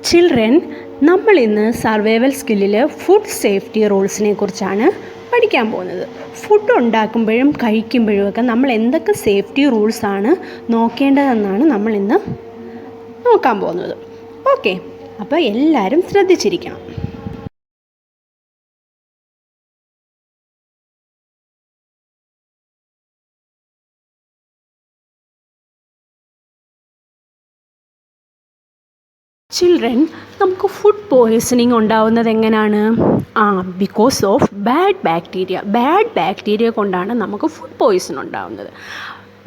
Children, നമ്മൾ ഇന്ന് survival സ്കില്ലിൽ food safety റൂൾസിനെ കുറിച്ചാണ് പഠിക്കാൻ പോകുന്നത്. ഫുഡ് ഉണ്ടാക്കുമ്പോഴും കഴിക്കുമ്പോഴും ഒക്കെ നമ്മൾ എന്തൊക്കെ സേഫ്റ്റി റൂൾസാണ് നോക്കേണ്ടതെന്നാണ് നമ്മൾ ഇന്ന് നോക്കാൻ പോകുന്നത്. ഓക്കെ, അപ്പോൾ എല്ലാവരും ശ്രദ്ധിച്ചിരിക്കണം. ചിൽഡ്രൻ, നമുക്ക് ഫുഡ് പോയ്സണിങ് ഉണ്ടാവുന്നത് എങ്ങനെയാണ്? ബിക്കോസ് ഓഫ് ബാഡ് ബാക്ടീരിയ കൊണ്ടാണ് നമുക്ക് ഫുഡ് പോയ്സൺ ഉണ്ടാവുന്നത്.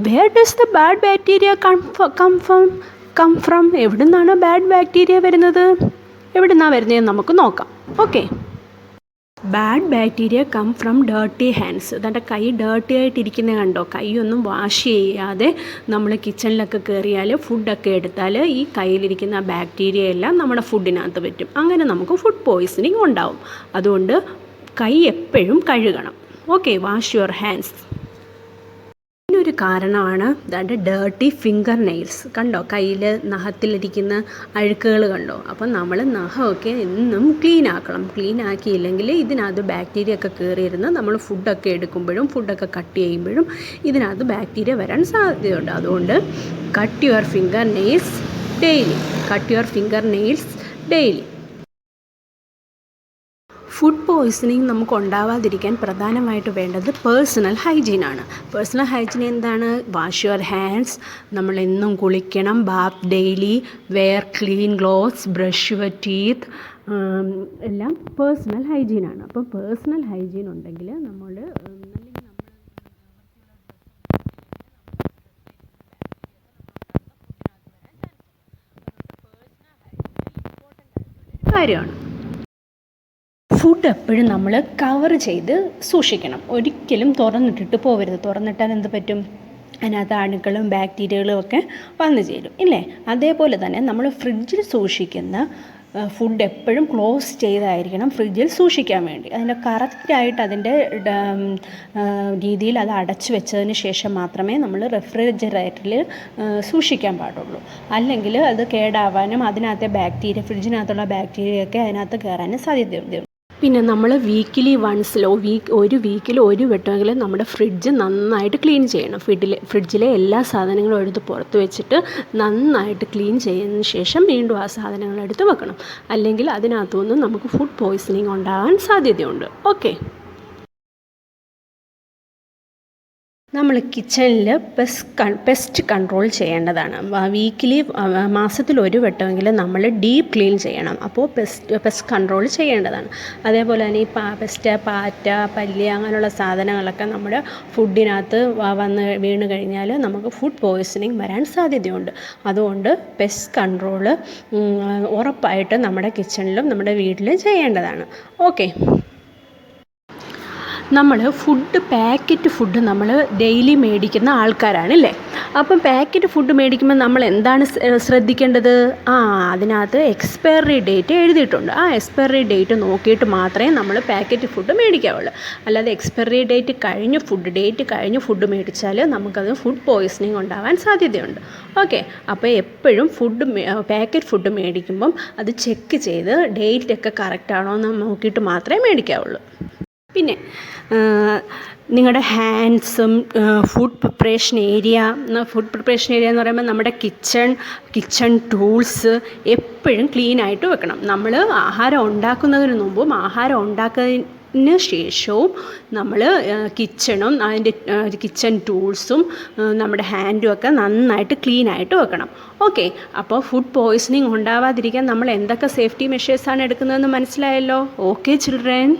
Where does the bad bacteria come from? എവിടെ നിന്നാണ് ബാഡ് ബാക്ടീരിയ വരുന്നത്? എവിടെ നിന്നാണ് വരുന്നതെന്ന് നമുക്ക് നോക്കാം. Okay, bad bacteria come from dirty hands. അതാണ്ട് കൈ ഡേർട്ടി ആയിട്ടിരിക്കുന്നത് കണ്ടോ? കൈയൊന്നും വാഷ് ചെയ്യാതെ നമ്മൾ കിച്ചണിലൊക്കെ കയറിയാൽ ഫുഡൊക്കെ എടുത്താൽ ഈ കയ്യിലിരിക്കുന്ന ബാക്ടീരിയ എല്ലാം നമ്മുടെ ഫുഡിനകത്ത് പറ്റും. അങ്ങനെ നമുക്ക് ഫുഡ് പോയ്സണിങ് ഉണ്ടാവും. അതുകൊണ്ട് കൈ എപ്പോഴും കഴുകണം. Okay, wash your hands. ഒരു കാരണമാണ് ദാണ്ട് ഡേർട്ടി ഫിംഗർ നെയിൽസ്. കണ്ടോ, കയ്യിൽ നഖത്തിലിരിക്കുന്ന അഴുക്കുകൾ കണ്ടോ? അപ്പം നമ്മൾ നഖമൊക്കെ എന്നും ക്ലീൻ ആക്കണം. ക്ലീൻ ആക്കിയില്ലെങ്കിൽ ഇതിനകത്ത് ബാക്ടീരിയ ഒക്കെ കയറിയിരുന്ന് നമ്മൾ ഫുഡൊക്കെ എടുക്കുമ്പോഴും ഫുഡൊക്കെ കട്ട് ചെയ്യുമ്പോഴും ഇതിനകത്ത് ബാക്ടീരിയ വരാൻ സാധ്യതയുണ്ട്. അതുകൊണ്ട് cut your finger nails daily. Food poisoning നമുക്ക് ഉണ്ടാവാതിരിക്കാൻ പ്രധാനമായിട്ട് വേണ്ടത് പേഴ്സണൽ ഹൈജീനാണ്. പേഴ്സണൽ ഹൈജീൻ എന്താണ്? വാഷ് യുവർ ഹാൻഡ്സ്, നമ്മൾ എന്നും കുളിക്കണം, bath daily, wear clean clothes, brush your teeth, എല്ലാം പേഴ്സണൽ ഹൈജീനാണ്. അപ്പോൾ പേഴ്സണൽ ഹൈജീൻ ഉണ്ടെങ്കിൽ നമ്മൾ കാര്യമാണ്. ഫുഡ് എപ്പോഴും നമ്മൾ കവർ ചെയ്ത് സൂക്ഷിക്കണം. ഒരിക്കലും തുറന്നിട്ടിട്ട് പോകരുത്. തുറന്നിട്ടാൽ എന്ത് പറ്റും? അതിനകത്ത് അണുക്കളും ബാക്ടീരിയകളും ഒക്കെ വന്നു ചേരും, ഇല്ലേ? അതേപോലെ തന്നെ നമ്മൾ ഫ്രിഡ്ജിൽ സൂക്ഷിക്കുന്ന ഫുഡ് എപ്പോഴും ക്ലോസ് ചെയ്തായിരിക്കണം ഫ്രിഡ്ജിൽ സൂക്ഷിക്കാൻ വേണ്ടി. അതിൻ്റെ കറക്റ്റായിട്ട് അതിൻ്റെ രീതിയിൽ അത് അടച്ചു വെച്ചതിന് ശേഷം മാത്രമേ നമ്മൾ റെഫ്രിജറേറ്ററിൽ സൂക്ഷിക്കാൻ പാടുള്ളൂ. അല്ലെങ്കിൽ അത് കേടാവാനും അതിനകത്തെ ഫ്രിഡ്ജിനകത്തുള്ള ബാക്ടീരിയയൊക്കെ അതിനകത്ത് കയറാനും സാധ്യതയുണ്ട്. പിന്നെ നമ്മൾ ഒരു വീക്കിൽ ഒരു വട്ടമെങ്കിലും നമ്മുടെ ഫ്രിഡ്ജ് നന്നായിട്ട് ക്ലീൻ ചെയ്യണം. ഫ്രിഡ്ജിലെ എല്ലാ സാധനങ്ങളും എടുത്ത് പുറത്ത് വെച്ചിട്ട് നന്നായിട്ട് ക്ലീൻ ചെയ്തതിന് ശേഷം വീണ്ടും ആ സാധനങ്ങൾ എടുത്ത് വെക്കണം. അല്ലെങ്കിൽ അതിനകത്തുനിന്ന് നമുക്ക് ഫുഡ് പോയ്സണിങ് ഉണ്ടാകാൻ സാധ്യതയുണ്ട്. ഓക്കെ, നമ്മൾ കിച്ചണിൽ പെസ്റ്റ് കൺട്രോൾ ചെയ്യേണ്ടതാണ്. മാസത്തിൽ ഒരു വട്ടമെങ്കിലും നമ്മൾ ഡീപ്പ് ക്ലീൻ ചെയ്യണം. അപ്പോൾ പെസ്റ്റ് കൺട്രോൾ ചെയ്യേണ്ടതാണ്. അതേപോലെ തന്നെ ഈ പാറ്റ, പല്ലി അങ്ങനെയുള്ള സാധനങ്ങളൊക്കെ നമ്മുടെ ഫുഡിനകത്ത് വന്ന് വീണ് കഴിഞ്ഞാൽ നമുക്ക് ഫുഡ് പോയ്സണിങ് വരാൻ സാധ്യതയുണ്ട്. അതുകൊണ്ട് പെസ്റ്റ് കൺട്രോൾ ഉറപ്പായിട്ട് നമ്മുടെ കിച്ചണിലും നമ്മുടെ വീട്ടിലും ചെയ്യേണ്ടതാണ്. ഓക്കെ, നമ്മൾ പാക്കറ്റ് ഫുഡ് നമ്മൾ ഡെയിലി മേടിക്കുന്ന ആൾക്കാരാണല്ലേ? അപ്പം പാക്കറ്റ് ഫുഡ് മേടിക്കുമ്പോൾ നമ്മൾ എന്താണ് ശ്രദ്ധിക്കേണ്ടത്? അതിനകത്ത് എക്സ്പയറി ഡേറ്റ് എഴുതിയിട്ടുണ്ട്. ആ എക്സ്പയറി ഡേറ്റ് നോക്കിയിട്ട് മാത്രമേ നമ്മൾ പാക്കറ്റ് ഫുഡ് മേടിക്കാവുള്ളൂ. അല്ലാതെ എക്സ്പയറി ഡേറ്റ് കഴിഞ്ഞ് ഫുഡ് മേടിച്ചാൽ നമുക്കത് ഫുഡ് പോയ്സണിങ് ഉണ്ടാകാൻ സാധ്യതയുണ്ട്. ഓക്കെ, അപ്പോൾ എപ്പോഴും പാക്കറ്റ് ഫുഡ് മേടിക്കുമ്പം അത് ചെക്ക് ചെയ്ത് ഡേറ്റൊക്കെ കറക്റ്റാണോ എന്ന് നോക്കിയിട്ട് മാത്രമേ മേടിക്കാവുള്ളൂ. പിന്നെ നിങ്ങളുടെ ഹാൻഡ്സും ഫുഡ് പ്രിപ്പറേഷൻ ഏരിയ എന്ന് പറയുമ്പോൾ നമ്മുടെ കിച്ചൺ ടൂൾസ് എപ്പോഴും ക്ലീനായിട്ട് വെക്കണം. നമ്മൾ ആഹാരം ഉണ്ടാക്കുന്നതിന് മുമ്പും ആഹാരം ഉണ്ടാക്കുന്നതിന് ശേഷവും നമ്മൾ കിച്ചണും അതിൻ്റെ കിച്ചൺ ടൂൾസും നമ്മുടെ ഹാൻഡും ഒക്കെ നന്നായിട്ട് ക്ലീനായിട്ട് വെക്കണം. ഓക്കെ, അപ്പോൾ ഫുഡ് പോയ്സണിങ് ഉണ്ടാവാതിരിക്കാൻ നമ്മൾ എന്തൊക്കെ സേഫ്റ്റി മെഷേഴ്സാണ് എടുക്കുന്നതെന്ന് മനസ്സിലായല്ലോ? Okay children.